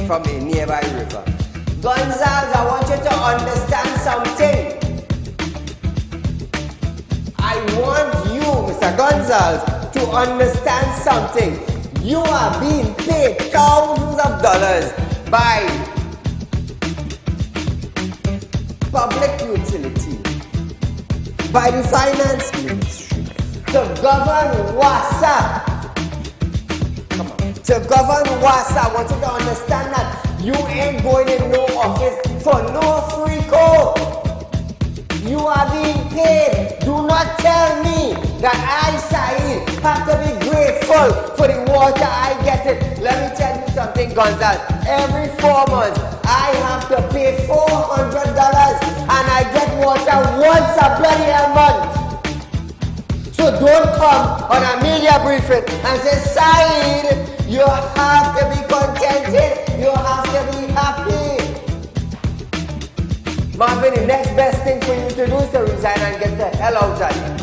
from a nearby river. Gonzales, I want you to understand something. I want you, Mr. Gonzales, to understand something. You are being paid thousands of dollars by public utility, by the finance ministry, to govern WASA. Come on. To govern WASA, I want you to understand that you ain't going in no office for no free code. You are being paid. Do not tell me that I, Saeed, have to be grateful for the water I get it. Let me tell you something, Gonzales. Every 4 months, I have to pay $400 and I get water once a bloody month. So don't come on a media briefing and say, Saeed, you have to be contented. You have to be happy. Marvin, the next best thing for you to do is to resign and get the hell out of here.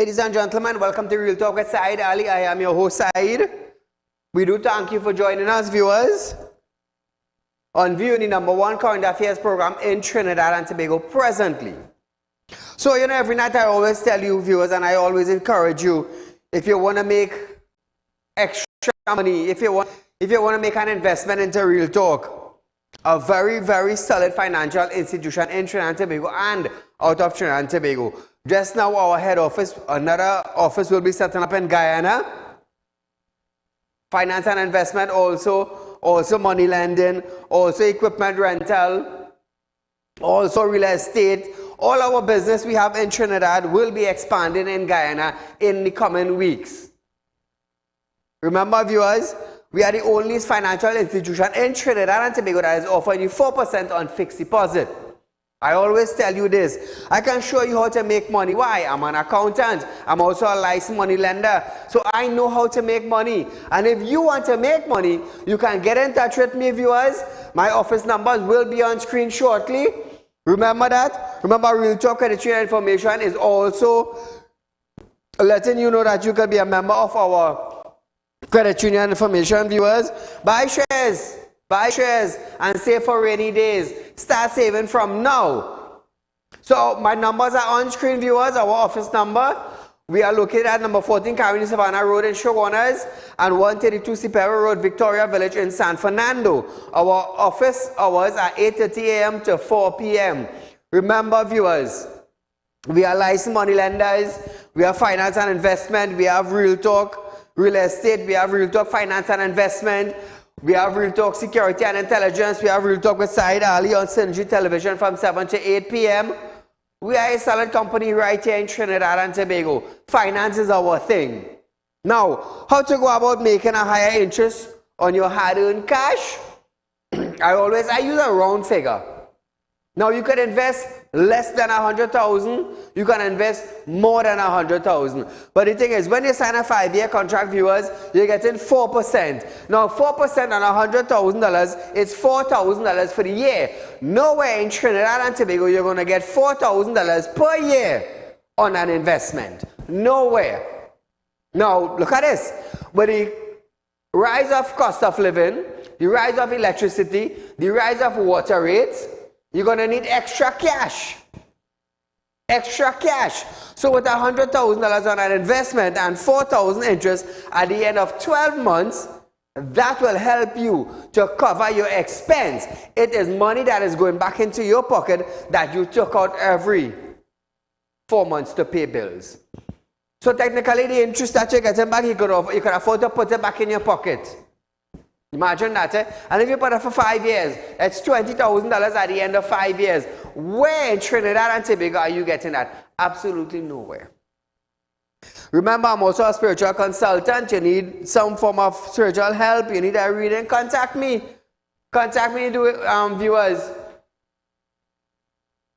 Ladies and gentlemen, welcome to Real Talk with Saieed Ali. I am your host, Saeed. We do thank you for joining us, viewers, on viewing the #1 current affairs program in Trinidad and Tobago presently. So, every night I always tell you, viewers, and I always encourage you, if you want to make extra money, if you want to make an investment into Real Talk, a very, very solid financial institution in Trinidad and Tobago and out of Trinidad and Tobago. Just now, our head office, another office will be setting up in Guyana. Finance and investment, also money lending, also equipment rental, also real estate. All our business we have in Trinidad will be expanding in Guyana in the coming weeks. Remember, viewers, we are the only financial institution in Trinidad and Tobago that is offering you 4% on fixed deposit. I always tell you this. I can show you how to make money. Why? I'm an accountant. I'm also a licensed money lender. So I know how to make money. And if you want to make money, you can get in touch with me, viewers. My office numbers will be on screen shortly. Remember that? Remember, Real Talk Credit Union information is also letting you know that you can be a member of our credit union information, viewers. Buy shares and save for rainy days. Start saving from now. So my numbers are on screen, viewers. Our office number. We are located at number 14 Carolina Savannah Road in Shogunas and 132 Sipera Road, Victoria Village in San Fernando. Our office hours are 8:30 a.m. to 4 p.m. Remember, viewers, we are licensed money lenders. We have finance and investment. We have Real Talk real estate. We have Real Talk finance and investment. We have Real Talk Security and Intelligence. We have Real Talk with Saieed Ali on Synergy Television from 7 to 8 p.m. We are a solid company right here in Trinidad and Tobago. Finance is our thing. Now, how to go about making a higher interest on your hard-earned cash? I use a round figure. Now, you can invest less than 100,000. You can invest more than 100,000. But the thing is, when you sign a 5-year contract, viewers, you're getting 4%. Now, 4% on $100,000 is $4,000 for the year. Nowhere in Trinidad and Tobago you're going to get $4,000 per year on an investment. Nowhere. Now, look at this. With the rise of cost of living, the rise of electricity, the rise of water rates, you're going to need extra cash. Extra cash. So with $100,000 on an investment and $4,000 interest at the end of 12 months, that will help you to cover your expense. It is money that is going back into your pocket that you took out every 4 months to pay bills. So technically the interest that you're getting back, you could afford to put it back in your pocket. Imagine that, eh? And if you put it for 5 years, it's $20,000 at the end of 5 years. Where in Trinidad and Tobago are you getting that? Absolutely nowhere. Remember, I'm also a spiritual consultant. You need some form of spiritual help. You need a reading. Contact me. Contact me, viewers.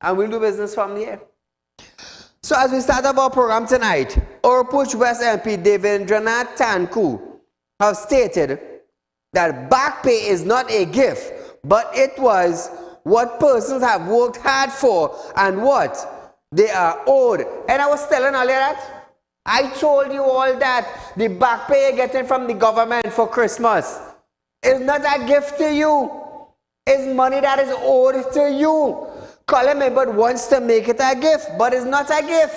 And we'll do business from here. So as we start up our program tonight, Orpuch West MP Devendranath Tanku have stated that back pay is not a gift, but it was what persons have worked hard for and what they are owed. And I was telling earlier that I told you all that the back pay you're getting from the government for Christmas is not a gift to you. It's money that is owed to you. Colin Maybert wants to make it a gift, but it's not a gift.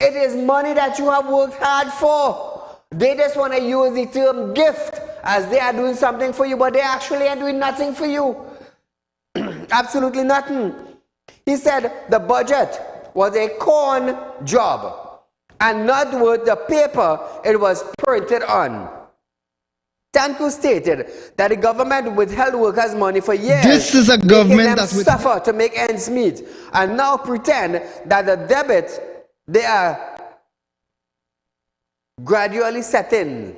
It is money that you have worked hard for. They just want to use the term gift as they are doing something for you, but they actually are doing nothing for you. Absolutely nothing. He said the budget was a corn job and not worth the paper it was printed on. Tanku stated that the government withheld workers' money for years. This is a government that would suffer to make ends meet, and now pretend that the debit they are gradually setting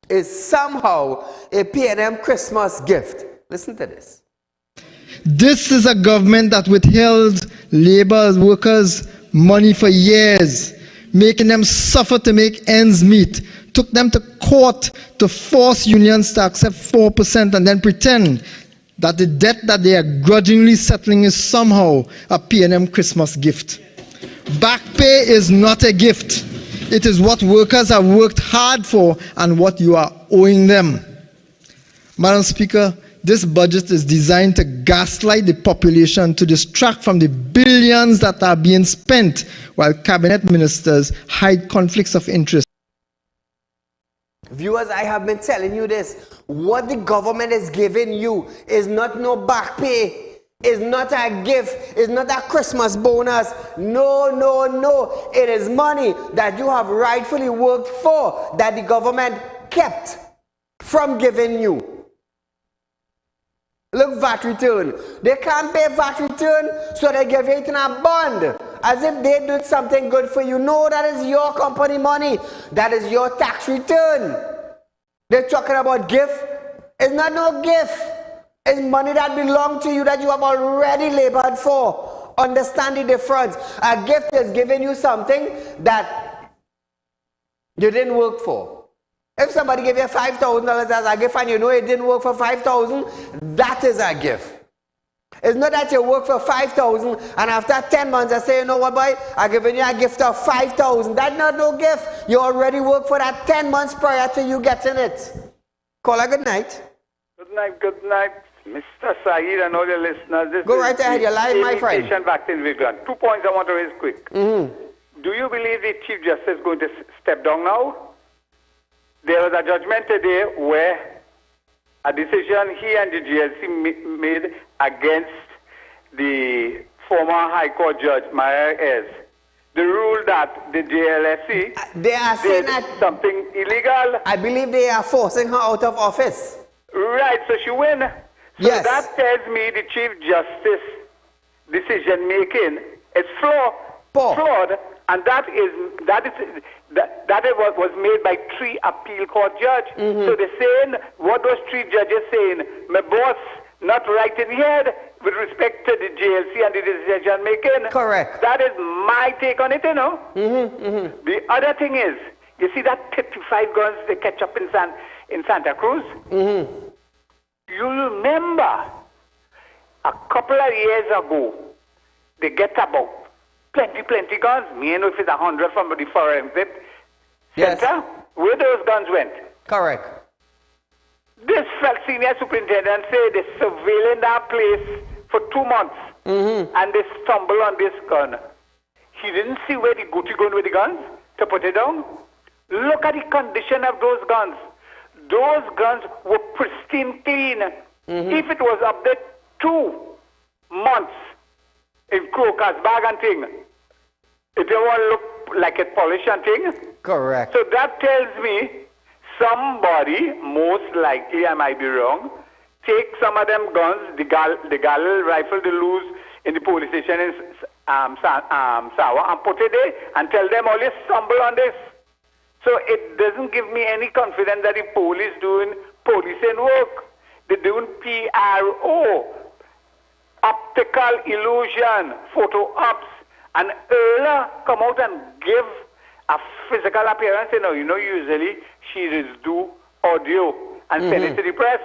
is somehow a P&M Christmas gift. Listen to this. This is a government that withheld labor workers' money for years, making them suffer to make ends meet, took them to court to force unions to accept 4% and then pretend that the debt that they are grudgingly settling is somehow a P&M Christmas gift. Back pay is not a gift. It is what workers have worked hard for and what you are owing them. Madam Speaker, this budget is designed to gaslight the population to distract from the billions that are being spent while cabinet ministers hide conflicts of interest. Viewers, I have been telling you this. What the government is giving you is not no back pay. It's not a gift. It's not a Christmas bonus. No, no, no. It is money that you have rightfully worked for that the government kept from giving you. Look, VAT return. They can't pay VAT return, so they give it in a bond. As if they did something good for you. No, that is your company money. That is your tax return. They're talking about gift. It's not no gift. It's money that belongs to you that you have already labored for. Understand the difference. A gift is giving you something that you didn't work for. If somebody gave you $5,000 as a gift and you know it didn't work for $5,000, that is a gift. It's not that you work for $5,000 and after 10 months they say, you know what, boy, I'm giving you a gift of $5,000. That's not no gift. You already worked for that 10 months prior to you getting it. Call a good night. Good night, Mr. Saeed and all your listeners. Go right ahead, you're live, my friend. Vaccine vegan. 2 points I want to raise quick. Do you believe the Chief Justice is going to step down now? There was a judgment today where a decision he and the GLC made against the former High Court Judge, Maya S. The rule that the JLSC they are saying did something illegal. I believe they are forcing her out of office. Right, so she win. So yes. That tells me the Chief Justice decision making is flawed, and that was made by 3 appeal court judges. So they're saying what those 3 judges saying, my boss not right in head with respect to the JLC and the decision making. Correct. That is my take on it, you know. The other thing is, you see that 35 guns they catch up in Santa Cruz? You remember a couple of years ago, they get about plenty guns. Me know if it's 100 from the forensic center. Where those guns went? Correct. This senior superintendent said they surveilling that place for 2 months, and they stumble on this gun. He didn't see where the Gucci gun with the guns to put it down. Look at the condition of those guns. Those guns were pristine clean. If it was up there 2 months in crocus bag and thing, it won't look like a polished and thing. Correct. So that tells me somebody, most likely I might be wrong, take some of them guns, the Galil rifle they lose in the police station in Sawa, and put it there and tell them all you stumble on this. So it doesn't give me any confidence that the police doing policing work. They're doing PRO, optical illusion, photo ops, and earlier come out and give a physical appearance. You know, usually she is do audio and send it to the press.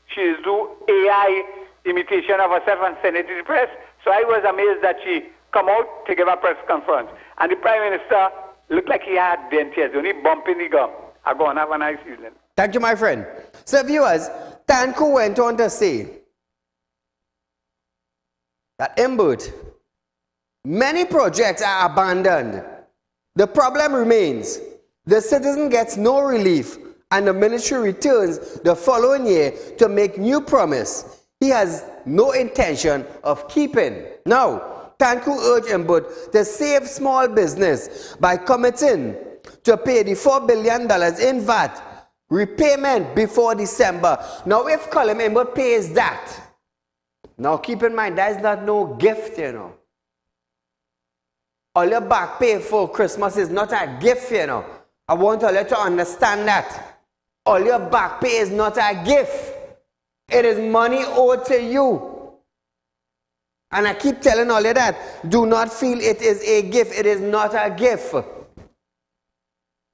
She is do AI imitation of herself and send it to the press. So I was amazed that she come out to give a press conference. And the Prime Minister looked like he had dentiers, only bumping the gum. I go on, have a nice evening. Thank you, my friend. So viewers, Tanku went on to say that in Burt, many projects are abandoned. The problem remains. The citizen gets no relief and the ministry returns the following year to make new promise he has no intention of keeping. Now, Tanku urged Mbut to save small business by committing to pay the $4 billion in VAT repayment before December. Now, if Colin Mbut pays that, now keep in mind, that is not no gift, you know. All your back pay for Christmas is not a gift, you know. I want to let you understand that. All your back pay is not a gift. It is money owed to you. And I keep telling all of that. Do not feel it is a gift. It is not a gift.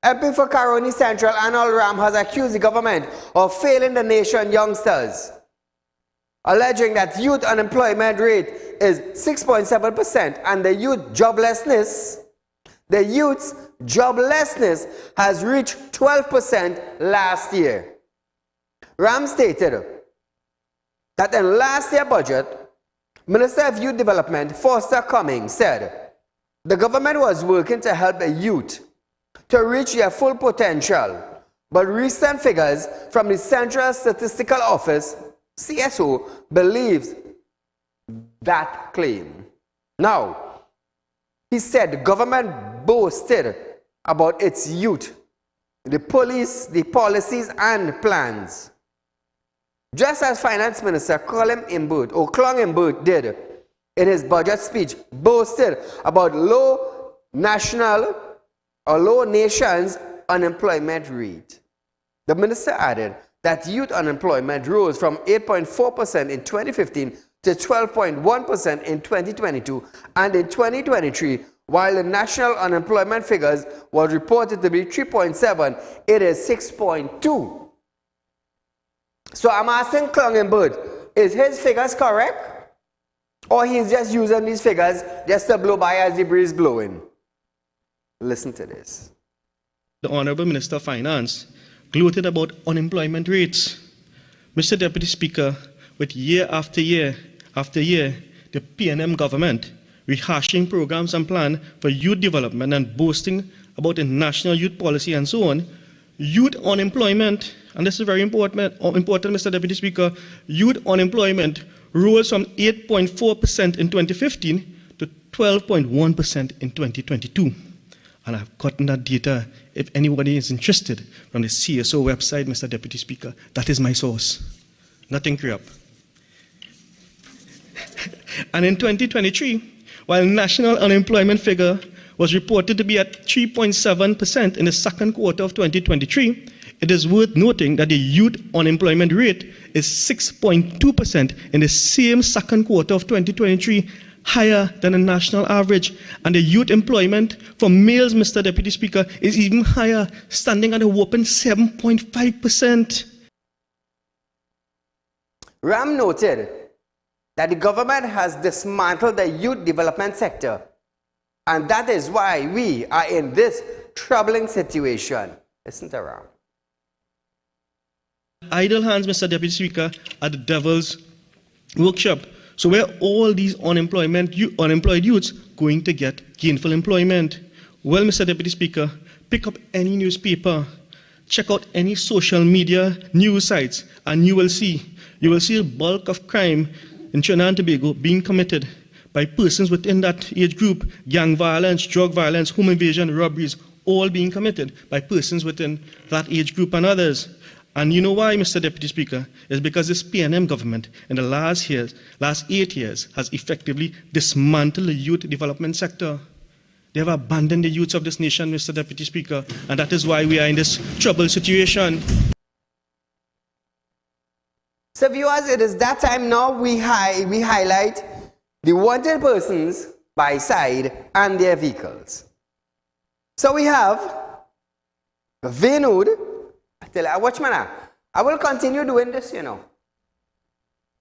MP for Caroni Central, Anil Ram, has accused the government of failing the nation youngsters. alleging that youth unemployment rate is 6.7% and the youth's joblessness has reached 12% last year. Ram stated that in last year's budget, Minister of Youth Development, Foster Cummings, said the government was working to help the youth to reach their full potential, but recent figures from the Central Statistical Office, CSO, believes that claim. Now, he said the government boasted about its youth, the police, the policies and plans. Just as Finance Minister Clong Imbert did in his budget speech, boasted about low nation's unemployment rate. The minister added that youth unemployment rose from 8.4% in 2015 to 12.1% in 2022, and in 2023, while the national unemployment figures was reported to be 3.7, it is 6.2. So I'm asking Clong Imbert, is his figures correct? Or he's just using these figures just to blow by as the breeze blowing? Listen to this. The Honorable Minister of Finance gloated about unemployment rates. Mr. Deputy Speaker, with year after year, the PNM government rehashing programs and plans for youth development and boasting about a national youth policy and so on, youth unemployment, and this is very important, Mr. Deputy Speaker, youth unemployment rose from 8.4% in 2015 to 12.1% in 2022. And I've gotten that data, if anybody is interested, from the CSO website, Mr. Deputy Speaker. That is my source. Nothing crap. And in 2023, while national unemployment figure was reported to be at 3.7% in the second quarter of 2023, it is worth noting that the youth unemployment rate is 6.2% in the same second quarter of 2023, higher than the national average. And the youth employment for males, Mr. Deputy Speaker, is even higher, standing at a whopping 7.5%. Ram noted that the government has dismantled the youth development sector, and that is why we are in this troubling situation. Listen to Ram. Idle hands, Mr. Deputy Speaker, are the devil's workshop. So where all these unemployed youths going to get gainful employment? Well, Mr. Deputy Speaker, pick up any newspaper, check out any social media news sites, and you will see a bulk of crime in Trinidad and Tobago being committed by persons within that age group. Gang violence, drug violence, home invasion, robberies, all being committed by persons within that age group and others. And you know why, Mr. Deputy Speaker? It's because this PNM government in the last 8 years has effectively dismantled the youth development sector. They have abandoned the youths of this nation, Mr. Deputy Speaker, and that is why we are in this troubled situation. So viewers, it is that time now we highlight the wanted persons by side and their vehicles. So we have Vinod. Watch man, I will continue doing this, you know.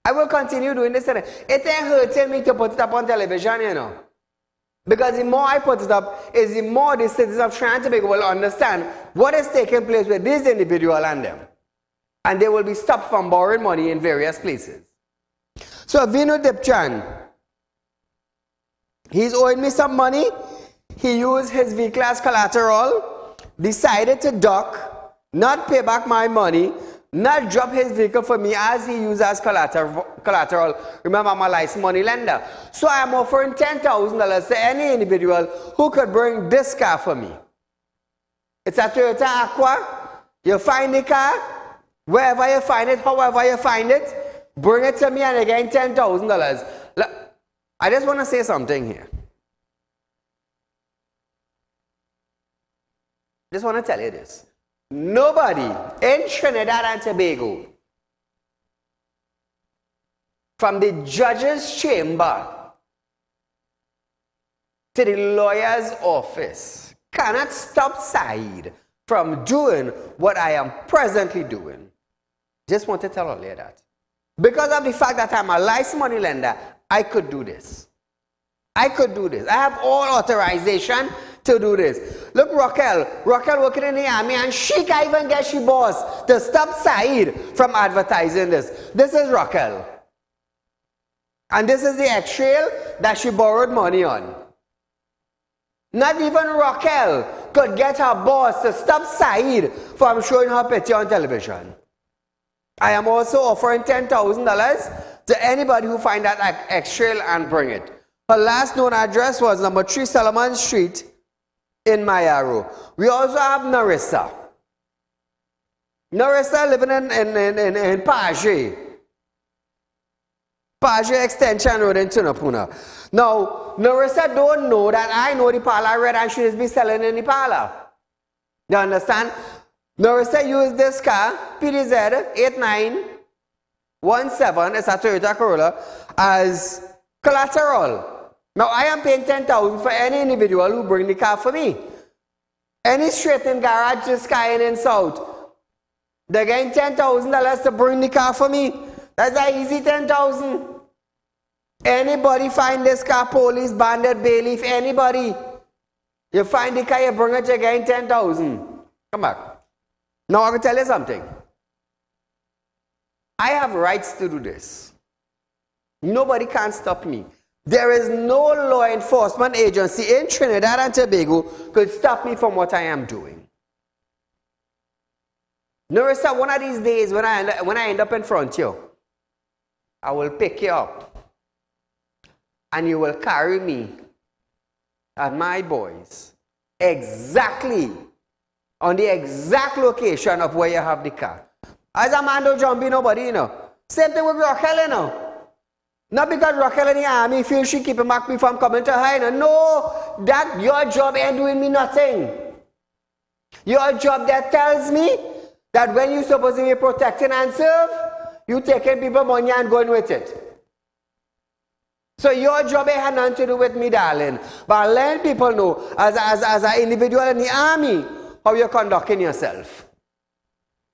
I will continue doing this. It ain't hurting me to put it up on television, you know. Because the more I put it up, is the more the citizens of Trinidad and Tobago will understand what is taking place with these individuals and them. And they will be stopped from borrowing money in various places. So Vinod Dipchan, he's owing me some money. He used his vehicle as collateral, decided to duck, not pay back my money, not drop his vehicle for me as he used as collateral. Remember, I'm a licensed money lender. So I am offering $10,000 to any individual who could bring this car for me. It's a Toyota Aqua. You find the car, wherever you find it, however you find it, bring it to me and again $10,000. I just want to say something here. Just want to tell you this. Nobody in Trinidad and Tobago, from the judge's chamber to the lawyer's office, cannot stop Saieed from doing what I am presently doing. Just want to tell all you that. Because of the fact that I'm a licensed money lender, I could do this. I could do this. I have all authorization to do this. Look, Raquel working in the army, and she can't even get she boss to stop Saeed from advertising this. This is Raquel. And this is the X-Trail that she borrowed money on. Not even Raquel could get her boss to stop Saeed from showing her picture on television. I am also offering $10,000 to anybody who find that X-Trail and bring it. Her last known address was number 3 Solomon Street in Mayaro. We also have Narissa. Narissa living in Page. Page Extension Road in Tunapuna. Now, Narissa don't know that I know the parlor red and she is be selling in the parlor. You understand? Narissa used this car, PDZ 8917, it's a Toyota Corolla, as collateral. Now, I am paying $10,000 for any individual who bring the car for me. Any straight in garage, just Sky in South, they're getting $10,000 to bring the car for me. That's an easy $10,000. Anybody find this car, police, bandit, bailiff, anybody, you find the car, you bring it, you're getting $10,000. Come back. Now, I will tell you something. I have rights to do this. Nobody can stop me. There is no law enforcement agency in Trinidad and Tobago could stop me from what I am doing. Narissa, one of these days when I end up in front of you, I will pick you up and you will carry me and my boys exactly on the exact location of where you have the car. As a man don't jump in nobody, you know. Same thing with Raquel, you know. Not because Raquel in the army feels she keeping back me from coming to her. No, that your job ain't doing me nothing. Your job that tells me that when you're supposed to be protecting and serve, you taking people money and going with it. So your job ain't had nothing to do with me, darling. But let people know, as an individual in the army, how you're conducting yourself.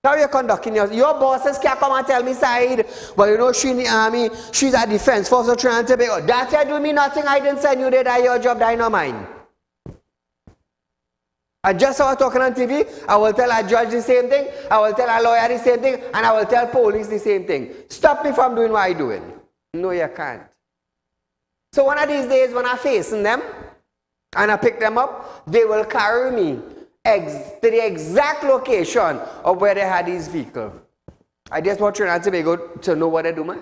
How you're conducting yourself. Your bosses can't come and tell me, Saeed, but you know she in the army, she's a defense force of Trinidad and Tobago. That you do me nothing, I didn't send you there, that your job, that not mine. And just how I'm talking on TV, I will tell a judge the same thing, I will tell a lawyer the same thing, and I will tell police the same thing. Stop me from doing what I'm doing. No, you can't. So one of these days when I'm facing them, and I pick them up, they will carry me to the exact location of where they had this vehicle. I just want Trinidad and Tobago to know what they do, man.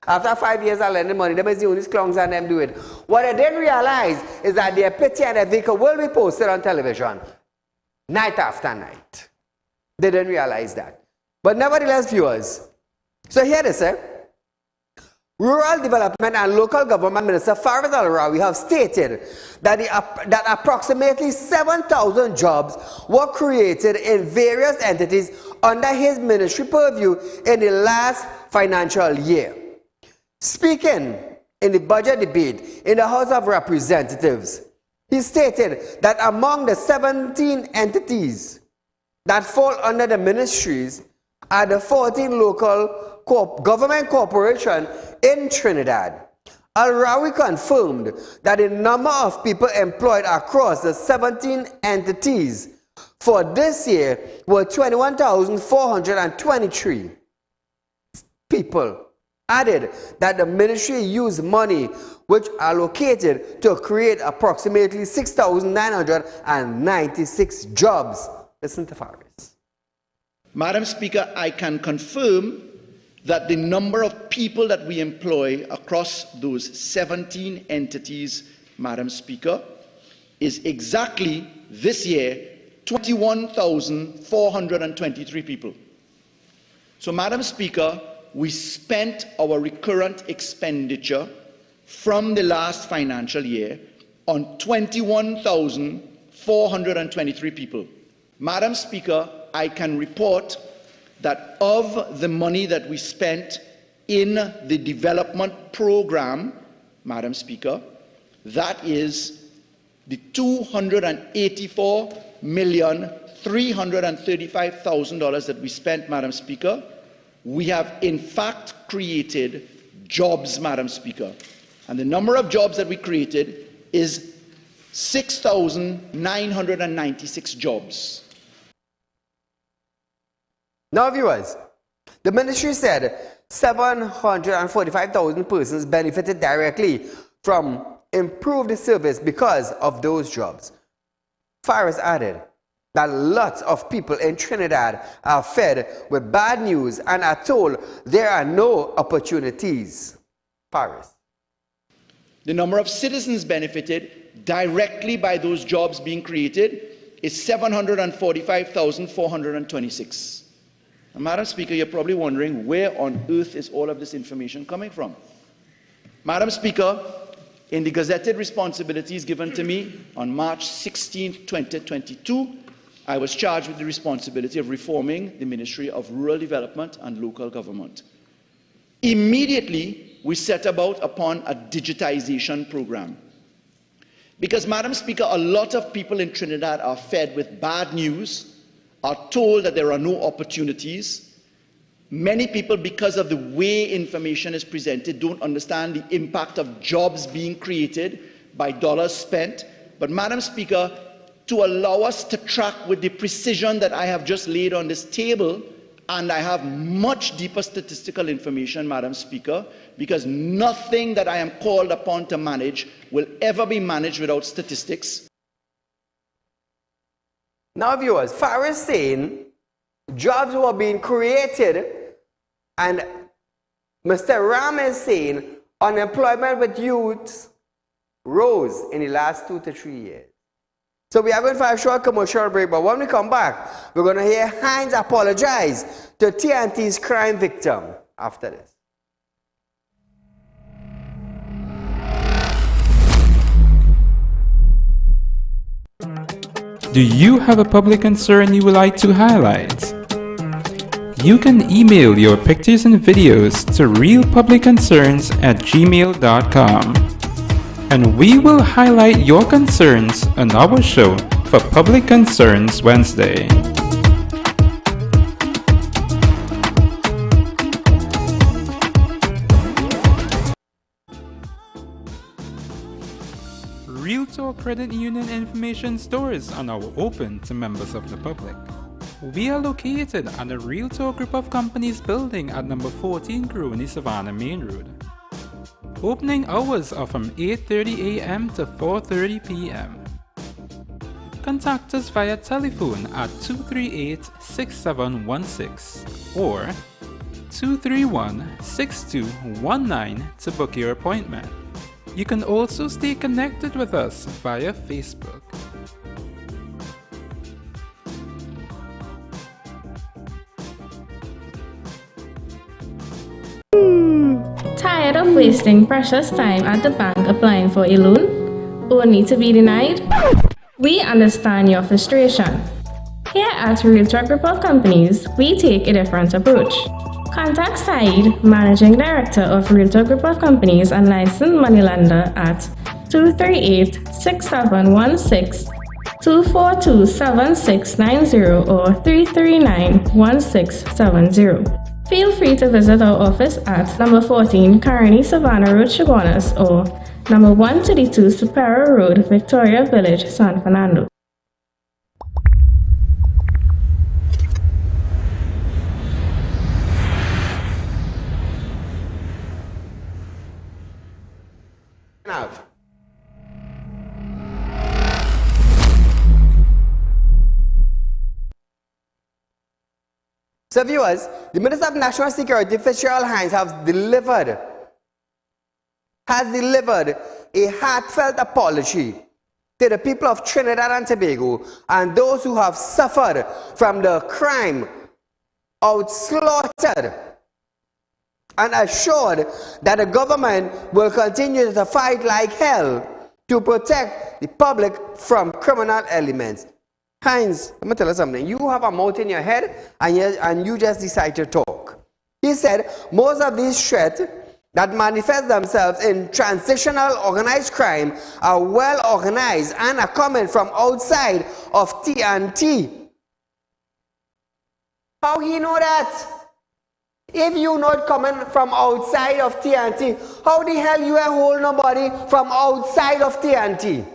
After 5 years of lending money, them is the only clowns and them do it. What I didn't realize is that their picture and their vehicle will be posted on television night after night. They didn't realize that. But nevertheless, viewers, so here they say, Rural Development and Local Government Minister Saieed Ali have stated that approximately 7,000 jobs were created in various entities under his ministry purview in the last financial year. Speaking in the budget debate in the House of Representatives, he stated that among the 17 entities that fall under the ministries are the 14 local government corporations in Trinidad. Al-Rawi confirmed that the number of people employed across the 17 entities for this year were 21,423 people. Added that the ministry used money which allocated to create approximately 6,996 jobs. Listen to Faris. Madam Speaker, I can confirm that the number of people that we employ across those 17 entities, Madam Speaker, is exactly this year 21,423 people. So, Madam Speaker, we spent our recurrent expenditure from the last financial year on 21,423 people. Madam Speaker, I can report that of the money that we spent in the development program, Madam Speaker, that is the $284,335,000 that we spent, Madam Speaker, we have in fact created jobs, Madam Speaker. And the number of jobs that we created is 6,996 jobs. Now, viewers, the ministry said 745,000 persons benefited directly from improved service because of those jobs. Faris added that lots of people in Trinidad are fed with bad news and are told there are no opportunities. Faris. The number of citizens benefited directly by those jobs being created is 745,426. Now, Madam Speaker, you're probably wondering, where on earth is all of this information coming from? Madam Speaker, in the gazetted responsibilities given to me on March 16, 2022, I was charged with the responsibility of reforming the Ministry of Rural Development and Local Government. Immediately, we set about upon a digitization program. Because, Madam Speaker, a lot of people in Trinidad are fed with bad news, are told that there are no opportunities. Many people, because of the way information is presented, don't understand the impact of jobs being created by dollars spent. But, Madam Speaker, to allow us to track with the precision that I have just laid on this table, and I have much deeper statistical information, Madam Speaker, because nothing that I am called upon to manage will ever be managed without statistics. Now, viewers, Faris saying jobs were being created, and Mr. Ram is saying unemployment with youths rose in the last 2 to 3 years. So we are going for a short commercial break, but when we come back, we're going to hear Hines apologize to TNT's crime victim after this. Do you have a public concern you would like to highlight? You can email your pictures and videos to realpublicconcerns@gmail.com, and we will highlight your concerns on our show for Public Concerns Wednesday. RealTalk Credit Union information stores are now open to members of the public. We are located at the RealTalk Group of Companies building at number 14 Crony Savannah Main Road. Opening hours are from 8:30 a.m. to 4:30 p.m. Contact us via telephone at 238-6716 or 231-6219 to book your appointment. You can also stay connected with us via Facebook. Tired of wasting precious time at the bank applying for a loan, only to be denied? We understand your frustration. Here at RealTalk Group of Companies, we take a different approach. Contact Saieed, Managing Director of RealTalk Group of Companies and licensed moneylender at 238-6716, 242-7690 or 339-1670. Feel free to visit our office at number 14 Carney Savannah Road, Chaguanas, or number 132 Superior Road, Victoria Village, San Fernando. So, viewers, the Minister of National Security, Fitzgerald Hines, has delivered a heartfelt apology to the people of Trinidad and Tobago and those who have suffered from the crime slaughtered, and assured that the government will continue to fight like hell to protect the public from criminal elements. Hines, let me tell you something. You have a mouth in your head and you just decide to talk. He said most of these threats that manifest themselves in transitional organized crime are well organized and are coming from outside of TNT. How he know that? If you not coming from outside of TNT, how the hell you hold nobody from outside of TNT?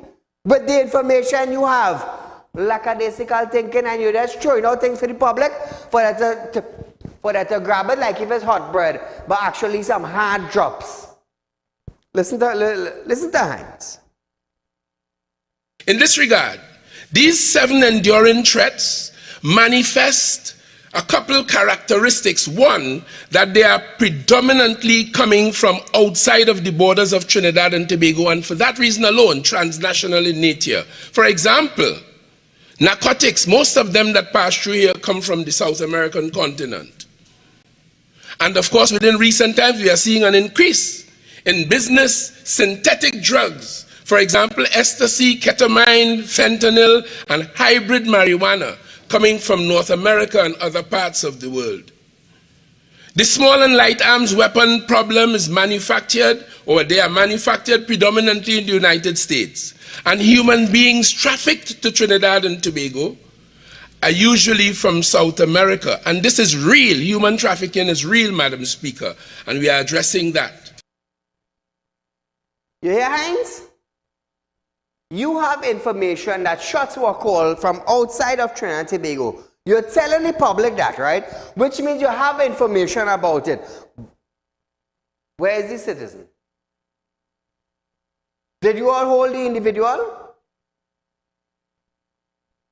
With the information you have, lackadaisical thinking, and you're just throwing out things for the public for that to grab it like if it's hot bread, but actually some hard drops. Listen to Heinz. In this regard, these 7 enduring threats manifest a couple characteristics. One, that they are predominantly coming from outside of the borders of Trinidad and Tobago, and for that reason alone, transnational in nature. For example, narcotics, most of them that pass through here come from the South American continent. And of course, within recent times, we are seeing an increase in business synthetic drugs. For example, ecstasy, ketamine, fentanyl, and hybrid marijuana coming from North America and other parts of the world. The small and light arms weapon problem is manufactured, or they are manufactured predominantly in the United States. And human beings trafficked to Trinidad and Tobago are usually from South America. And this is real. Human trafficking is real, Madam Speaker, and we are addressing that. You hear, Heinz? You have information that shots were called from outside of Trinidad and Tobago. You're telling the public that, right? Which means you have information about it. Where is the citizen? Did you all hold the individual?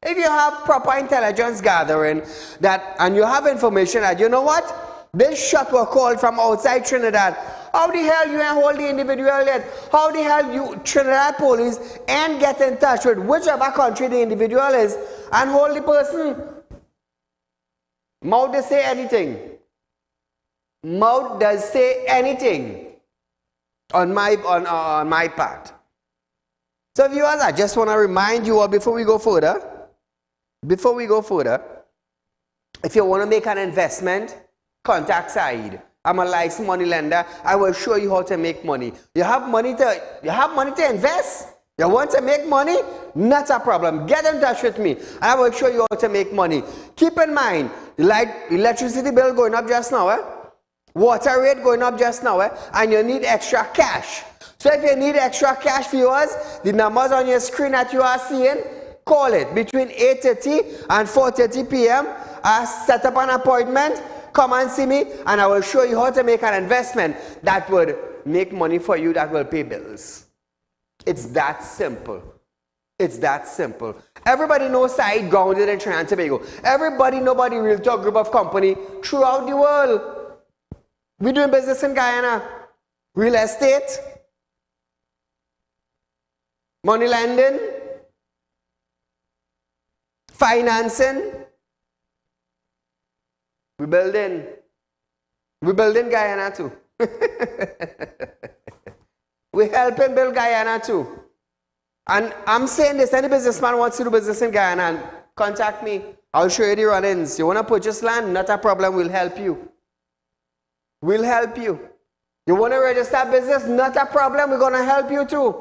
If you have proper intelligence gathering that, and you have information that, you know what? This shot were called from outside Trinidad. How the hell you ain't hold the individual yet? How the hell you, Trinidad police, ain't get in touch with whichever country the individual is and hold the person? Mouth does say anything. Mouth does say anything on my part. So viewers, I just want to remind you all before we go further, if you want to make an investment, contact Saieed. I'm a licensed money lender. I will show you how to make money. You have money to invest? You want to make money? Not a problem. Get in touch with me. I will show you how to make money. Keep in mind, electricity bill going up just now, water rate going up just now, and you need extra cash. So if you need extra cash, viewers, the numbers on your screen that you are seeing, call it between 8:30 and 4:30 p.m. Set up an appointment. Come and see me, and I will show you how to make an investment that would make money for you that will pay bills. It's that simple. It's that simple. Everybody knows Saieed grounded in Trinidad and Tobago. Everybody know about the Real Talk group of company throughout the world. We're doing business in Guyana. Real estate, money lending, financing. We're building Guyana too. We're helping build Guyana too. And I'm saying this, any businessman wants to do business in Guyana, contact me. I'll show you the run-ins. You want to purchase land? Not a problem, we'll help you. We'll help you. You want to register business? Not a problem, we're going to help you too.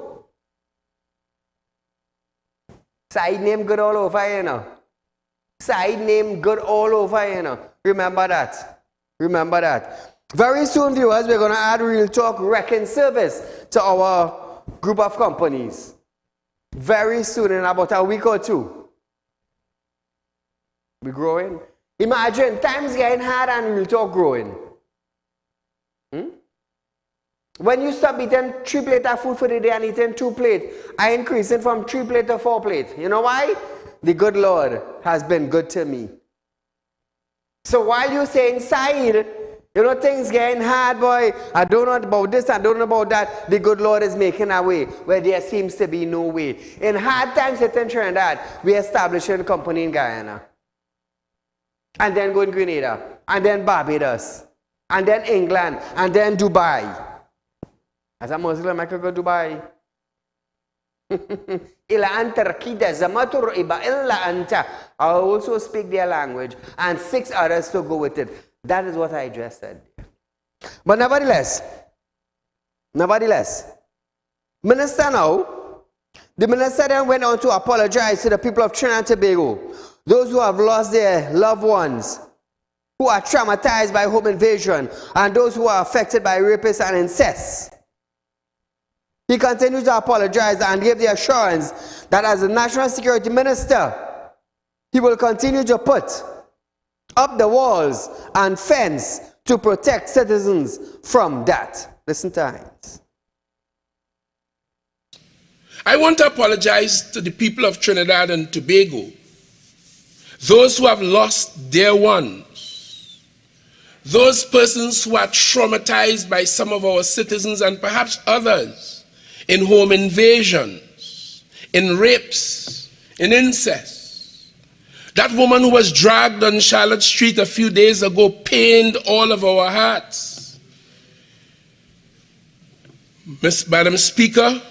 Saieed name good all over here now. Saieed name good all over here now. Remember that. Remember that. Very soon, viewers, we're going to add Real Talk Wrecking Service to our group of companies. Very soon, in about a week or two. We're growing. Imagine, times getting hard and Real Talk growing. When you stop eating 3 plates of food for the day and eating 2 plates, I increase it from 3 plates to 4 plates. You know why? The good Lord has been good to me. So while you're saying, Saieed, you know, things getting hard, boy, I don't know about this, I don't know about that, the good Lord is making a way where there seems to be no way. In hard times in Trinidad, we established a company in Guyana. And then go in Grenada, and then Barbados, and then England, and then Dubai. As a Muslim, I could go to Dubai. I also speak their language, and 6 others to go with it. That is what I just said. But nevertheless, Minister now, the minister then went on to apologize to the people of Trinidad and Tobago, those who have lost their loved ones who are traumatized by home invasion and those who are affected by rapists and incest. He continued to apologize and gave the assurance that as a national security minister, he will continue to put up the walls and fence to protect citizens from that. Listen to Hines. I want to apologize to the people of Trinidad and Tobago, those who have lost dear ones, those persons who are traumatized by some of our citizens and perhaps others in home invasions, in rapes, in incest. That woman who was dragged on Charlotte Street a few days ago pained all of our hearts. Madam Speaker,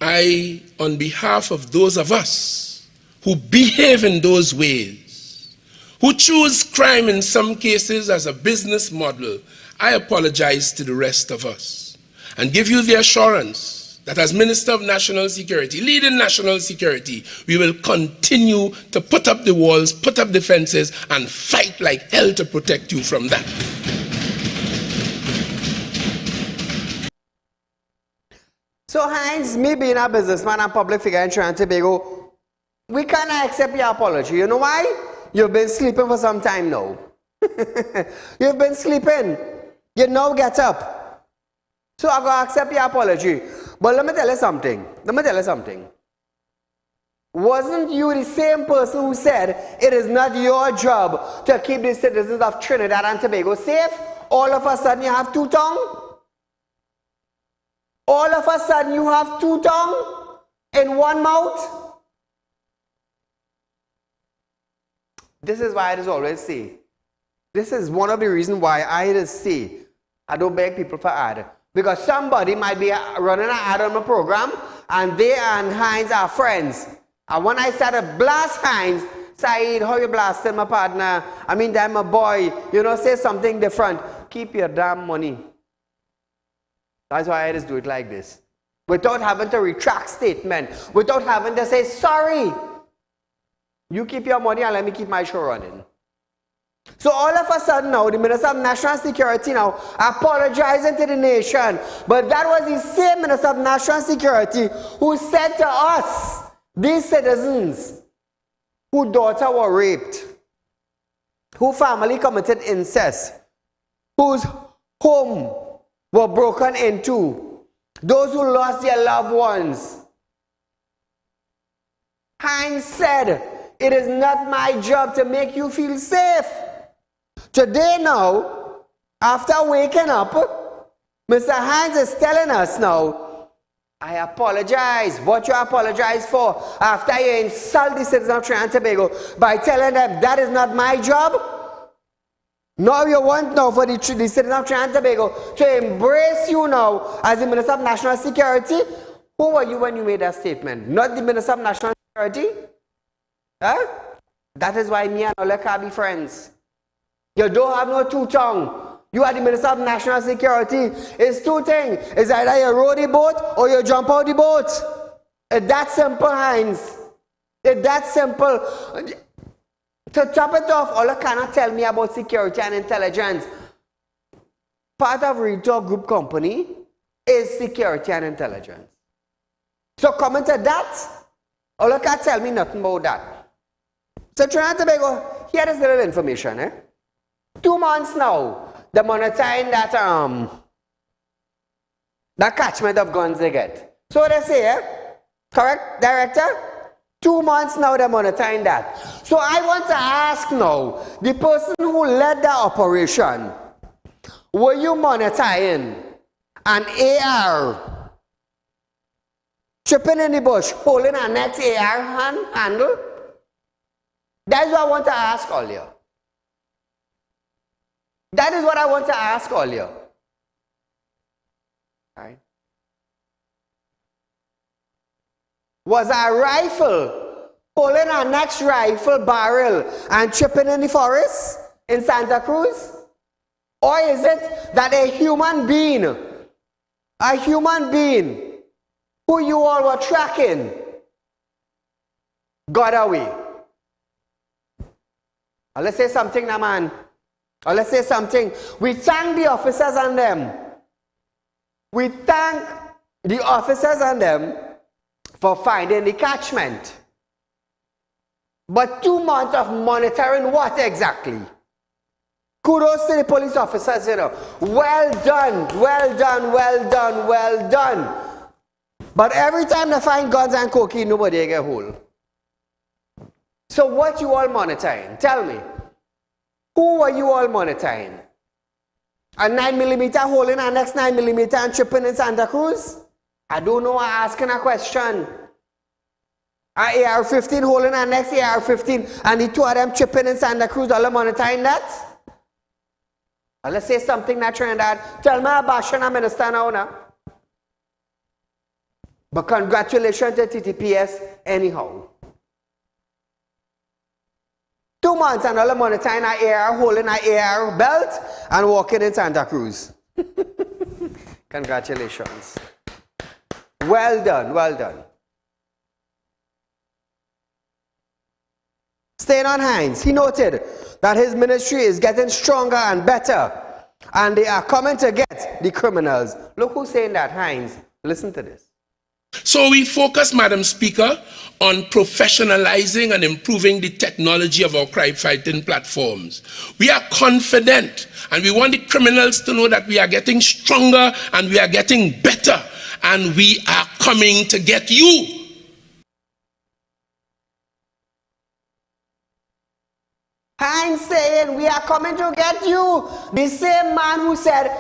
I, on behalf of those of us who behave in those ways, who choose crime in some cases as a business model, I apologize to the rest of us and give you the assurance that as Minister of National Security, leading national security, we will continue to put up the walls, put up the fences, and fight like hell to protect you from that. So Hines, me being a businessman and public figure in Trinidad and Tobago, we cannot accept your apology. You know why? You've been sleeping for some time now. You've been sleeping. You now get up. So I'm going to accept your apology. But let me tell you something. Wasn't you the same person who said it is not your job to keep the citizens of Trinidad and Tobago safe? All of a sudden you have two tongues? All of a sudden you have two tongues in one mouth? This is why I just always say, this is one of the reasons why I just say, I don't beg people for ad. Because somebody might be running an ad on my program and they and Hines are friends. And when I started blast Hines, Saeed, how you blasting my partner? I mean, I'm a boy. You know, say something different. Keep your damn money. That's why I just do it like this. Without having to retract statement. Without having to say, sorry. You keep your money and let me keep my show running. So all of a sudden now, the Minister of National Security now apologizing to the nation. But that was the same Minister of National Security who said to us, these citizens, whose daughter were raped, whose family committed incest, whose home were broken into, those who lost their loved ones. Hines said, it is not my job to make you feel safe. Today now, after waking up, Mr. Hines is telling us now, I apologize. What you apologize for? After you insult the citizens of Trinidad and Tobago by telling them that is not my job? Now you want now for the citizens of Trinidad and Tobago to embrace you now as the Minister of National Security? Who were you when you made that statement? Not the Minister of National Security? Huh? That is why me and Ola can't be friends. You don't have no two tongue. You are the Minister of National Security. It's two things. It's either you row the boat or you jump out the boat. It's that simple, Hines. It's that simple. To top it off, Ola cannot tell me about security and intelligence. Part of Real Talk Group Company is security and intelligence. So coming to that, Ola can't tell me nothing about that. So Trinidad and Tobago, here is little information. 2 months now, they're monitoring that catchment of guns they get. So they say, correct, Director? 2 months now they're monitoring that. So I want to ask now, the person who led the operation, were you monitoring an AR, tripping in the bush, holding a next AR handle? That's what I want to ask all you. That is what I want to ask all you. Right? Was a rifle pulling our next rifle barrel and tripping in the forest in Santa Cruz? Or is it that a human being who you all were tracking got away? Let's say something now, man. Let's say something. We thank the officers and them. We thank the officers and them for finding the catchment. But 2 months of monitoring what exactly? Kudos to the police officers, you know. Well done, well done, well done, well done. But every time they find guns and cocaine, nobody get hold. So what you all monitoring? Tell me. Who were you all monitoring? A 9mm hole in our next 9mm and tripping in Santa Cruz? I don't know, I'm asking a question. A AR-15 hole in our next AR-15 and the 2 of them tripping in Santa Cruz, all monitoring that? Let's say something that Trinidad. Tell me about Bashana Minister now. But congratulations to TTPS anyhow. 2 months and all monitoring our AR, holding our AR belt and walking in Santa Cruz. Congratulations. Well done, well done. Staying on Hines, he noted that his ministry is getting stronger and better, and they are coming to get the criminals. Look who's saying that, Hines. Listen to this. So we focus, Madam Speaker, on professionalizing and improving the technology of our crime-fighting platforms. We are confident, and we want the criminals to know that we are getting stronger and we are getting better, and we are coming to get you. Hines saying, we are coming to get you. The same man who said,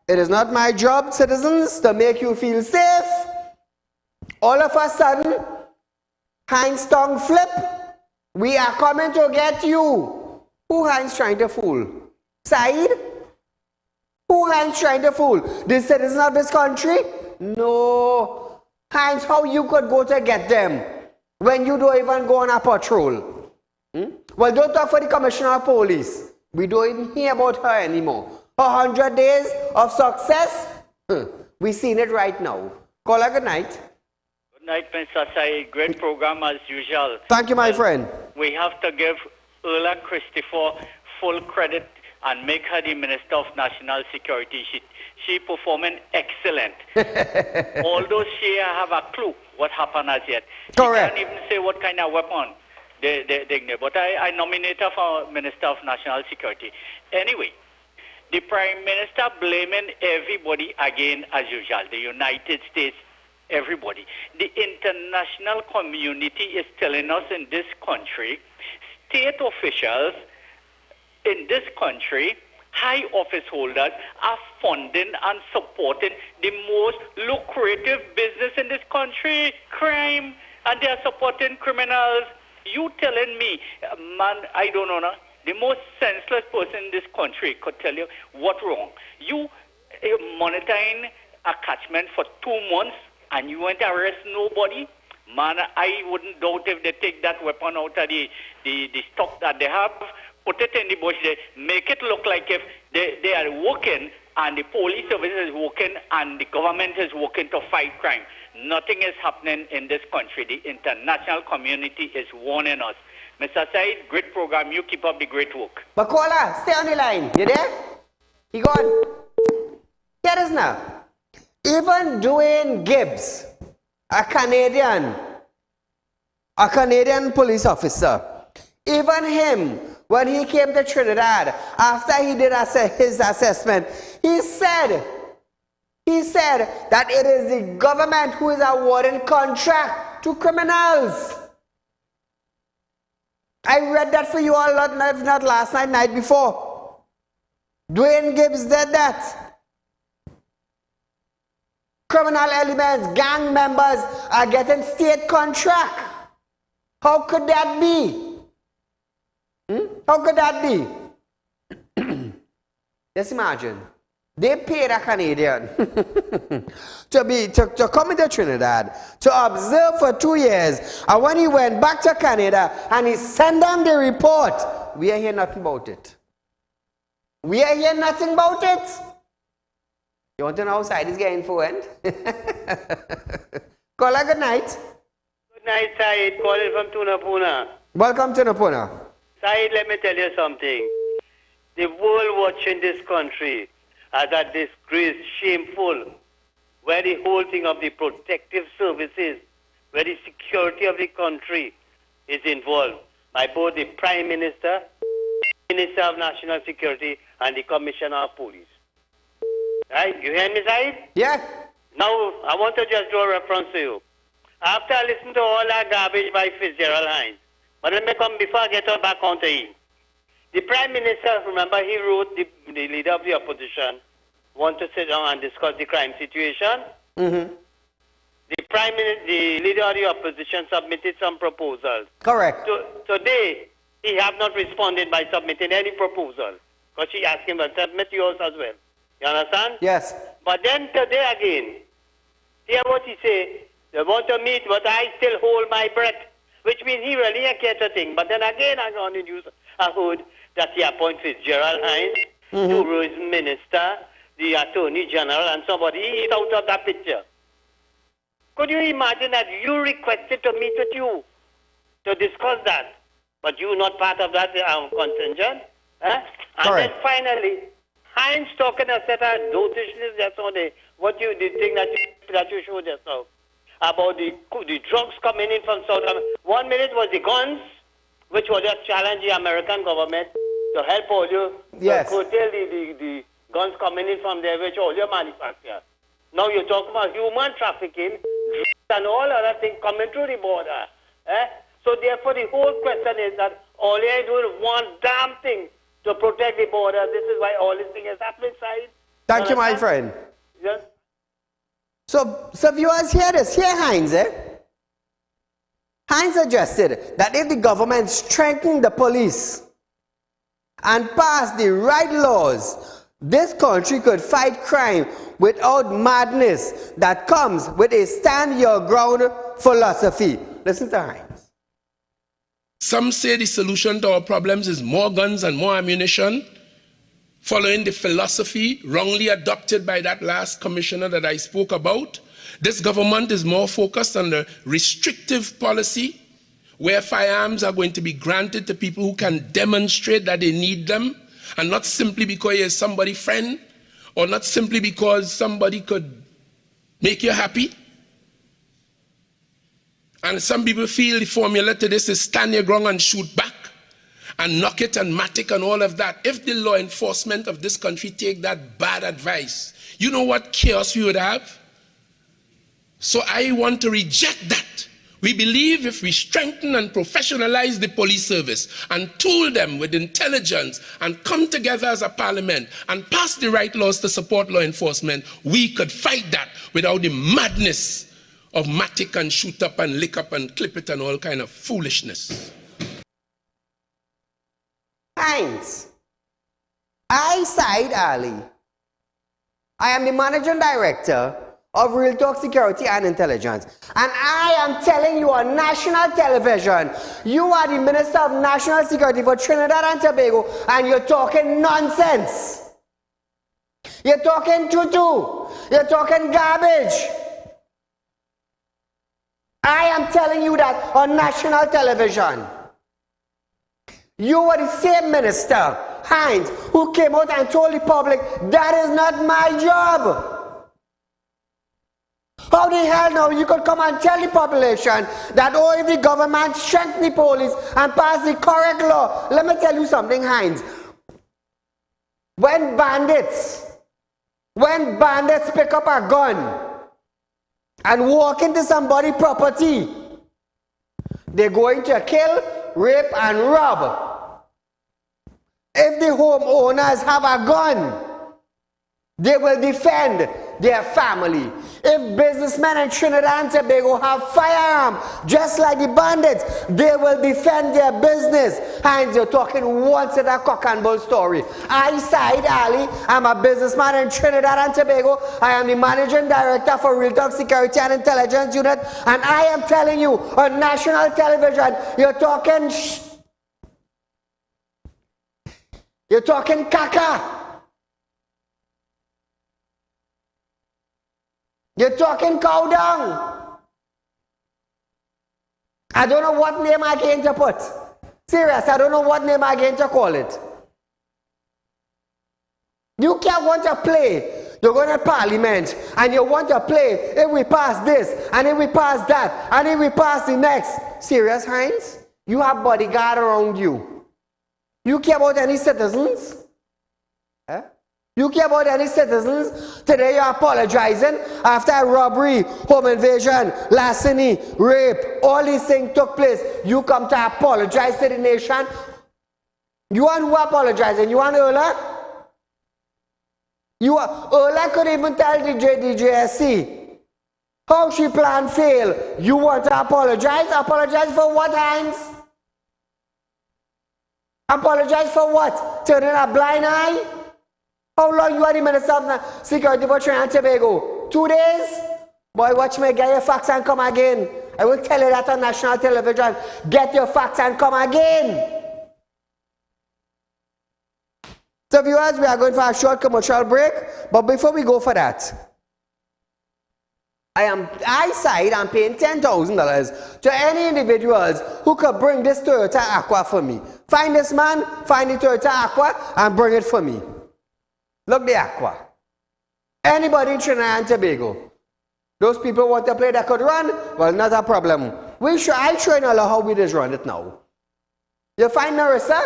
it is not my job, citizens, to make you feel safe. All of a sudden, Hines' tongue flip. We are coming to get you. Who Hines trying to fool? Saeed? Who Hines trying to fool? The citizens of this country? No. Hines, how you could go to get them when you don't even go on a patrol? Well, don't talk for the Commissioner of Police. We don't even hear about her anymore. 100 days of success? We seen it right now. Call her good night. Good night, Mr. Saeed. Great program as usual. Thank you, my friend. We have to give Erla Christopher full credit and make her the Minister of National Security. She performing excellent. Although she have a clue what happened as yet. Correct. She can't even say what kind of weapon they but I nominate her for Minister of National Security. Anyway, the Prime Minister blaming everybody again as usual. The United States, everybody. The international community is telling us in this country, state officials in this country, high office holders are funding and supporting the most lucrative business in this country, crime, and they are supporting criminals. You telling me, man, I don't know, the most senseless person in this country could tell you what's wrong. You monitoring a catchment for 2 months and you won't arrest nobody? Man, I wouldn't doubt if they take that weapon out of the stock that they have, put it in the bush, they make it look like if they are working and the police service is working and the government is working to fight crime. Nothing is happening in this country. The international community is warning us. Mr. Saeed, great program. You keep up the great work. Bakola, stay on the line. You there? He gone. Here it is now. Even Dwayne Gibbs, a Canadian police officer, even him, when he came to Trinidad, after he did his assessment, he said that it is the government who is awarding contract to criminals. I read that for you all, not last night, night before. Dwayne Gibbs did that. Criminal elements, gang members are getting state contract. How could that be? How could that be? Just imagine. They paid a Canadian to come into Trinidad to observe for 2 years, and when he went back to Canada and he sent them the report, we are hearing nothing about it. We are hearing nothing about it. You want to know how side is getting for end? Call her good night. Good night, Saeed. Calling from Tunapuna. Welcome to Napuna. Saeed, let me tell you something. The world watching this country as a disgrace, shameful, where the whole thing of the protective services, where the security of the country is involved by both the Prime Minister, Minister of National Security, and the Commissioner of Police. Right? You hear me, Saeed? Yeah. Now, I want to just draw a reference to you. After I listen to all that garbage by Fitzgerald Hines, but let me come before I get back onto him. The Prime Minister, remember, he wrote the leader of the opposition want to sit down and discuss the crime situation. Mm-hmm. The leader of the opposition submitted some proposals. Correct. So, today, he have not responded by submitting any proposal. Because she asked him to submit yours as well. You understand? Yes. But then today again, hear what he say. They want to meet, but I still hold my breath. Which means he really ain't care to think. But then again, on the news, I heard that he appointed Fitzgerald Hines to his minister, the Attorney General, and somebody is out of that picture. Could you imagine that you requested to meet with you to discuss that, but you not part of that contingent? And then finally, Hines talking a set of notices just on the thing that you showed us now about the drugs coming in from South America. 1 minute was the guns, which was just challenge the American government to help all you curtail the guns coming in from there, which all you manufacture. Now you're talking about human trafficking, drugs and all other things coming through the border. So therefore the whole question is that all you do is one damn thing to protect the border. This is why all this thing is happening, Saeed. Thank you, my friend. Yes. So viewers, hear this. Hear Hines, Hines suggested that if the government strengthened the police and passed the right laws, this country could fight crime without madness that comes with a stand your ground philosophy. Listen to Hines. Some say the solution to our problems is more guns and more ammunition, following the philosophy wrongly adopted by that last commissioner that I spoke about. This government is more focused on the restrictive policy, where firearms are going to be granted to people who can demonstrate that they need them, and not simply because you're somebody's friend, or not simply because somebody could make you happy. And some people feel the formula to this is stand your ground and shoot back, and knock it and matic and all of that. If the law enforcement of this country take that bad advice, you know what chaos we would have? So I want to reject that. We believe if we strengthen and professionalize the police service and tool them with intelligence and come together as a parliament and pass the right laws to support law enforcement, we could fight that without the madness of matic and shoot up and lick up and clip it and all kind of foolishness. Hines, I, Saieed Ali, I am the Managing Director of Real Talk Security and Intelligence. And I am telling you on national television, you are the Minister of National Security for Trinidad and Tobago, and you're talking nonsense. You're talking tutu. You're talking garbage. I am telling you that on national television. You were the same minister, Hines, who came out and told the public, that is not my job. How the hell now you could come and tell the population that, oh, if the government strengthen the police and pass the correct law? Let me tell you something, Hines. When bandits pick up a gun and walk into somebody's property, they're going to kill, rape, and rob. If the homeowners have a gun, they will defend their family. If businessmen in Trinidad and Tobago have firearms, just like the bandits, they will defend their business. And you're talking once in a cock and bull story. I, Saieed Ali, I'm a businessman in Trinidad and Tobago. I am the Managing Director for Real Talk Security and Intelligence Unit. And I am telling you, on national television, you're talking caca. You're talking cow dung. I don't know what name I came to put. Serious, I don't know what name I'm going to call it. You can't want to play. You're going to Parliament and you want to play if we pass this and if we pass that and if we pass the next. Serious, Heinz? You have bodyguard around you. You care about any citizens? Eh? You care about any citizens? Today you're apologizing after a robbery, home invasion, larceny, rape, all these things took place. You come to apologize to the nation. You want who apologizing? You want Ola? Ola could even tell the JSC how she planned fail. You want to apologize? Apologize for what, Heinz? Apologize for what? Turning a blind eye? How long you are the Minister of Security for Trinidad and Tobago? 2 days? Boy, watch me get your facts and come again. I will tell you that on national television. Get your facts and come again. So viewers, we are going for a short commercial break. But before we go for that, I side I'm paying $10,000 to any individuals who could bring this Toyota Aqua for me. Find this man, find the Toyota Aqua, and bring it for me. Look the Aqua. Anybody in Trinidad and Tobago. Those people want to play that could run? Well, not a problem. I show you how we just run it now. You find Narissa?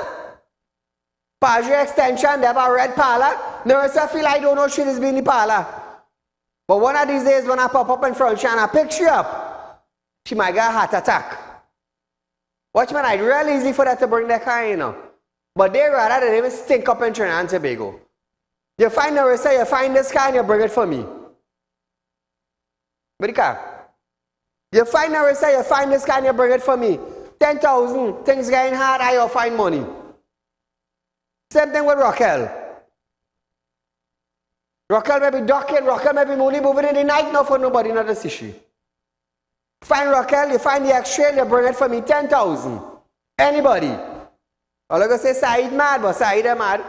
Pajé extension, they have a red parlor. Narissa feel I don't know she is being the parlor. But one of these days when I pop up in front and I pick you up, she might get a heart attack. Watch man, it's real easy for that to bring that car in. But they rather than even stink up in Trinidad and Tobago. You find Narissa, you find this car and you bring it for me. But the car. You find Narissa, you find this car and you bring it for me. 10,000, things getting hard, I find money. Same thing with Raquel. Raquel may be ducking, Raquel may be only moving in the night now for nobody, not a issue. Find Raquel, you find the extra, you bring it for me, 10,000. Anybody. All I go say, Saieed mad, but Saieed mad.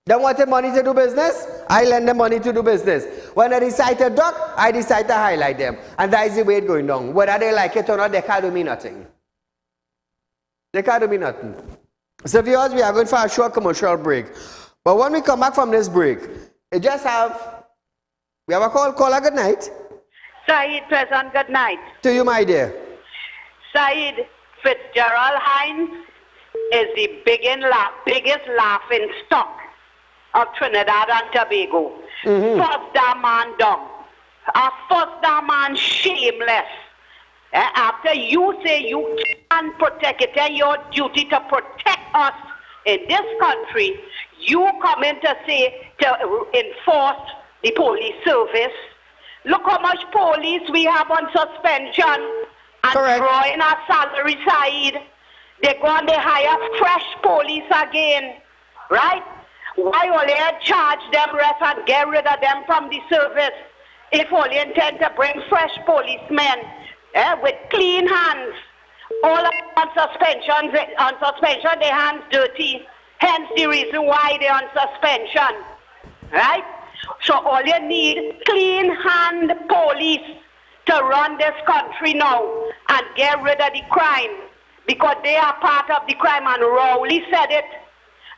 They want the money to do business, I lend them money to do business. When I decide to duck, I decide to highlight them. And that is the way it's going down. Whether they like it or not, they can't do me nothing. They can't do me nothing. So viewers, we are going for a short commercial break. But when we come back from this break, we have a caller, good night. Saieed, present, good night. To you, my dear. Saieed, Fitzgerald Hines is the biggest laughing stock of Trinidad and Tobago. First damn man dumb. First damn man shameless. After you say you can protect it and your duty to protect us in this country, you come in to say to enforce the police service. Look how much police we have on suspension and drawing our salary side. They go and they hire fresh police again, right? Why only charge them rest and get rid of them from the service if only intend to bring fresh policemen with clean hands? All on suspension, their hands dirty. Hence the reason why they're on suspension, right? So all you need, clean hand police to run this country now and get rid of the crime, because they are part of the crime, and Rowley said it.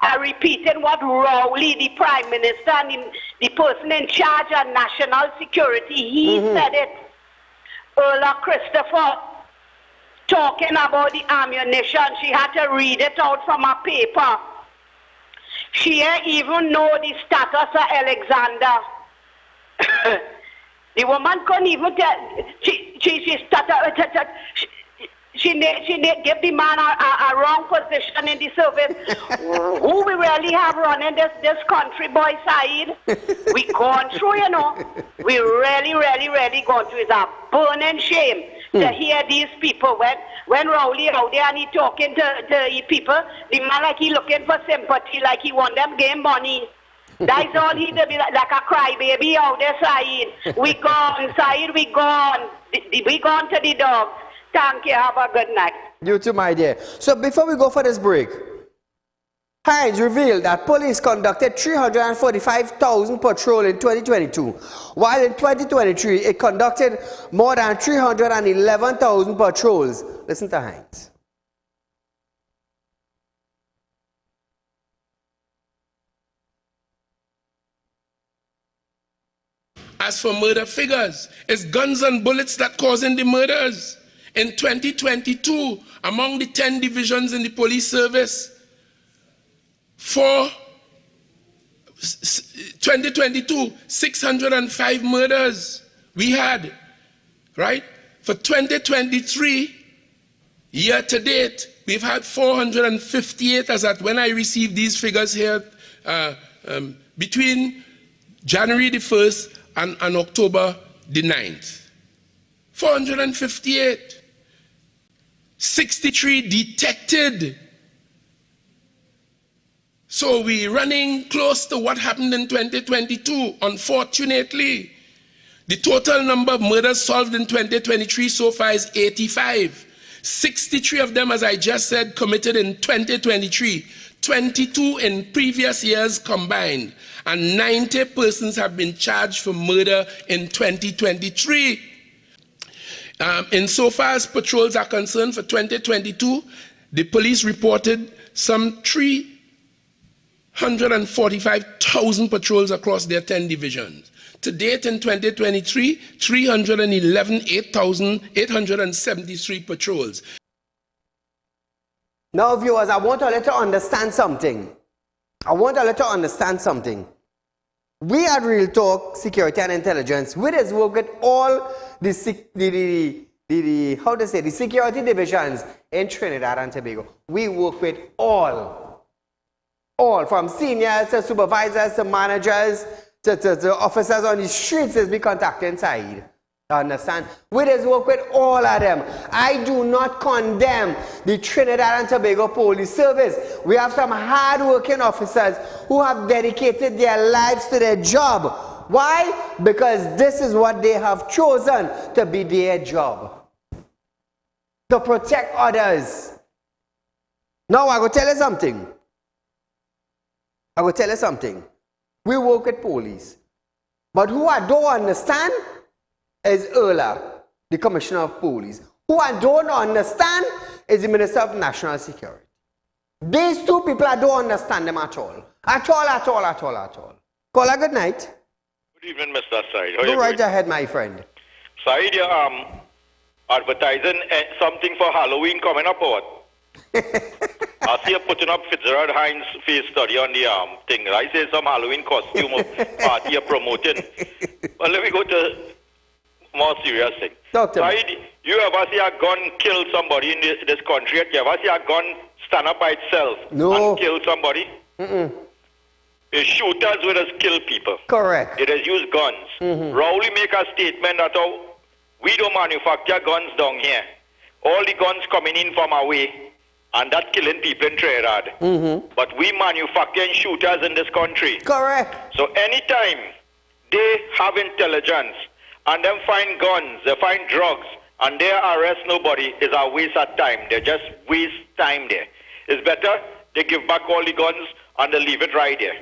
I repeated what Rowley, the Prime Minister and the person in charge of national security, he said it. Ola Christopher talking about the ammunition, she had to read it out from a paper. She didn't even know the status of Alexander. The woman couldn't even tell. She started. She gave the man a wrong position in the service. Who we really have running this country, boy, Saieed? We gone through, you know. We really gone through. It's a burning shame to hear these people. When Rowley out there and he talking to the people, the man like he looking for sympathy, like he want them game money. That's all he to be like a crybaby out there, Saieed. We gone, Saieed, we gone. We gone to the dogs. Thank you. Have a good night. You too, my dear. So before we go for this break, Hines revealed that police conducted 345,000 patrol in 2022, while in 2023 it conducted more than 311,000 patrols. Listen to Hines. as for murder figures. It's guns and bullets that causing the murders. In 2022, among the 10 divisions in the police service, for 2022, 605 murders we had, right? For 2023, year to date, we've had 458 as at when I received these figures here between January the 1st and October the 9th. 458. 63 detected. So we're running close to what happened in 2022, unfortunately. The total number of murders solved in 2023 so far is 85. 63 of them, as I just said, committed in 2023. 22 in previous years combined. And 90 persons have been charged for murder in 2023. Insofar as patrols are concerned, for 2022, the police reported some 345,000 patrols across their 10 divisions. To date in 2023, 873 patrols. Now, viewers, I want you to understand something. We at Real Talk Security and Intelligence, we just work with all the security divisions in Trinidad and Tobago. We work with all from seniors to supervisors to managers to officers on the streets as we contacting Saieed. Understand? We just work with all of them. I do not condemn the Trinidad and Tobago Police Service. We have some hard-working officers who have dedicated their lives to their job. Why? Because this is what they have chosen to be their job. To protect others. Now, I will tell you something. We work with police. But who I don't understand is Erla, the Commissioner of Police. Who I don't understand is the Minister of National Security. These two people, I don't understand them at all. At all. Caller, good night. Good evening, Mr. Saieed. Go right ahead, my friend. Saieed, you're advertising something for Halloween coming up, or what? I see you putting up Fitzgerald Hines' face study on the thing. I say some Halloween costume party you're promoting. But let me go to more serious thing. Saieed, you ever see a gun kill somebody in this country? You ever see a gun stand up by itself and kill somebody? It's shooters with us kill people. Correct. It has used guns. Rowley make a statement that we don't manufacture guns down here. All the guns coming in from away, and that killing people in Trinidad. But we manufacture shooters in this country. Correct. So anytime they have intelligence and then find guns, they find drugs, and they arrest nobody, is a waste of time. They just waste time there. It's better they give back all the guns and they leave it right there.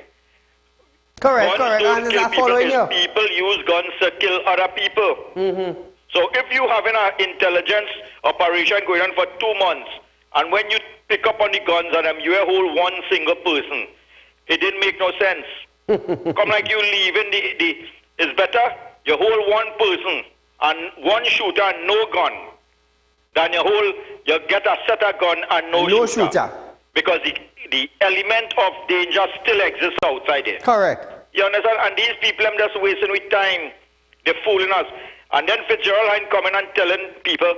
Correct. Don't kill people. People use guns to kill other people. So if you having an intelligence operation going on for 2 months, and when you pick up on the guns on them, you hold one single person, it didn't make no sense. Come like you leaving it's better you hold one person and one shooter and no gun than you get a set of gun and no shooter. Because the element of danger still exists outside there. Correct. You understand? And these people are just wasting with time. They're fooling us. And then Fitzgerald Hines coming and telling people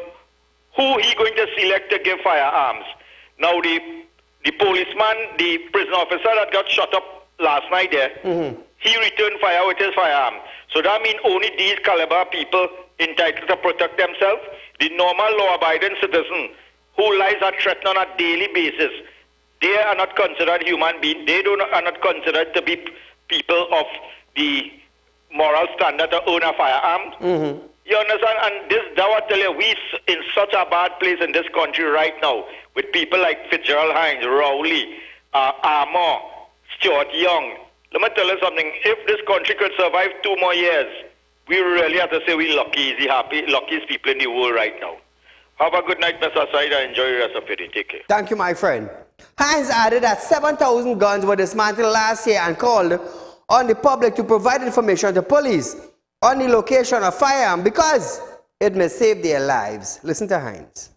who he going to select to give firearms. Now the policeman, the prison officer that got shot up last night there, he returned fire with his firearm. So that means only these caliber people entitled to protect themselves. The normal law-abiding citizen who lives are threatened on a daily basis, they are not considered human beings. They are not considered to be people of the moral standard to own a firearm. You understand? And that will tell you, we in such a bad place in this country right now, with people like Fitzgerald Hines, Rowley, Armour, Stuart Young. Let me tell you something. If this country could survive 2 more years, we really have to say we're lucky, luckiest people in the world right now. Have a good night, Mr. Saieed. Enjoy the rest of your day. Take care. Thank you, my friend. Hines added that 7,000 guns were dismantled last year and called on the public to provide information to police on the location of firearm because it may save their lives. Listen to Hines.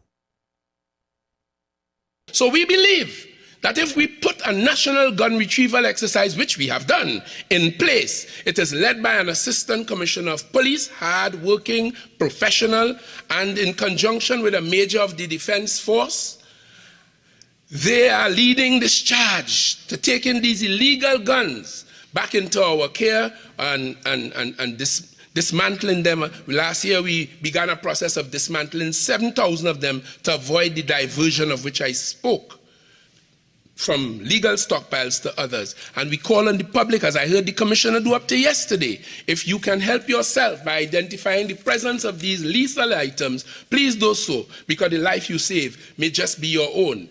So we believe that if we put a national gun retrieval exercise, which we have done, in place, it is led by an assistant commissioner of police, hard-working, professional, and in conjunction with a major of the defense force. They are leading this charge to taking these illegal guns back into our care and dismantling them. Last year we began a process of dismantling 7,000 of them to avoid the diversion of which I spoke from legal stockpiles to others. And we call on the public, as I heard the commissioner do up to yesterday, if you can help yourself by identifying the presence of these lethal items, please do so, because the life you save may just be your own.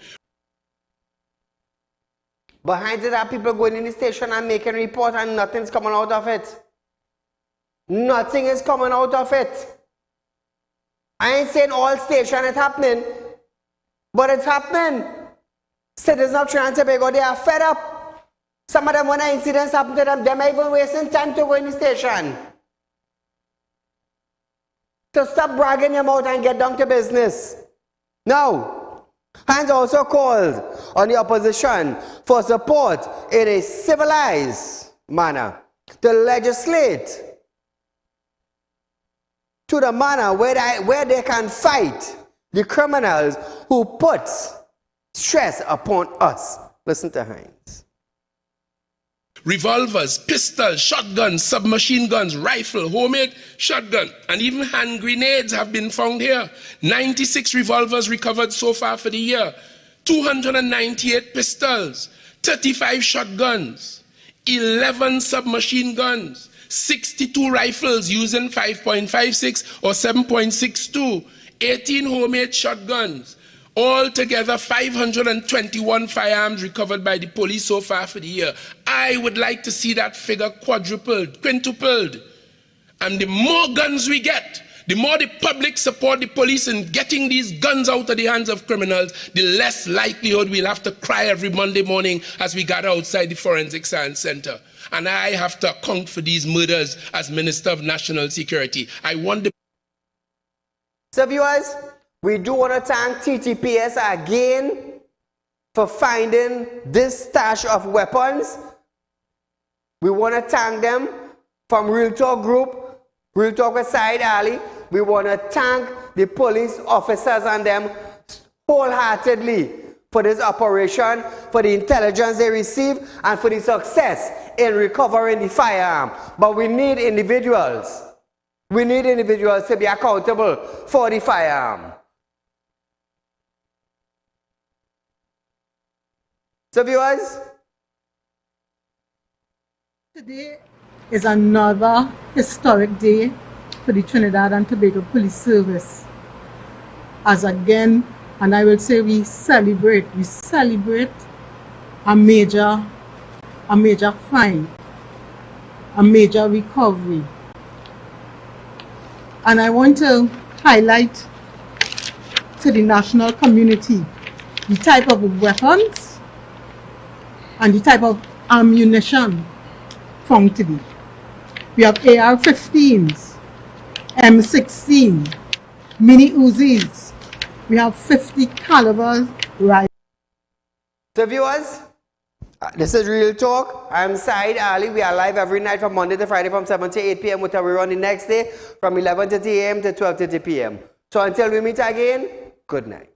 Behind it are people going in the station and making report and nothing's coming out of it. Nothing is coming out of it. I ain't saying all station it's happening, but it's happening. Citizens of Trinidad and Tobago, they are fed up. Some of them, when incidents happen to them, they're even wasting time to go in the station. So stop bragging your mouth and get down to business. Now, Hines also called on the opposition for support in a civilized manner to legislate to the manner where they can fight the criminals who put stress upon us. Listen to Hines. Revolvers, pistols, shotguns, submachine guns, rifle, homemade shotgun, and even hand grenades have been found here. 96 revolvers recovered so far for the year, 298 pistols, 35 shotguns, 11 submachine guns, 62 rifles using 5.56 or 7.62, 18 homemade shotguns. Altogether, 521 firearms recovered by the police so far for the year. I would like to see that figure quadrupled, quintupled. And the more guns we get, the more the public support the police in getting these guns out of the hands of criminals, the less likelihood we'll have to cry every Monday morning as we gather outside the Forensic Science Center. And I have to account for these murders as Minister of National Security. I want the... So viewers, we do want to thank TTPS again for finding this stash of weapons. We want to thank them from Real Talk Group, Real Talk with Saieed Ali. We want to thank the police officers and them wholeheartedly for this operation, for the intelligence they receive, and for the success in recovering the firearm. But we need individuals. We need individuals to be accountable for the firearm. So viewers, today is another historic day for the Trinidad and Tobago Police Service. As again, and I will say we celebrate a major find, a major recovery. And I want to highlight to the national community the type of weapons and the type of ammunition found today. We have AR-15s, M16, mini Uzis. We have 50 calibers rifles. So viewers, this is Real Talk. I'm Saieed Ali. We are live every night from Monday to Friday from 7 to 8 p.m. with a rerun the next day from 11:30 a.m. to 12:30 p.m. So until we meet again, good night.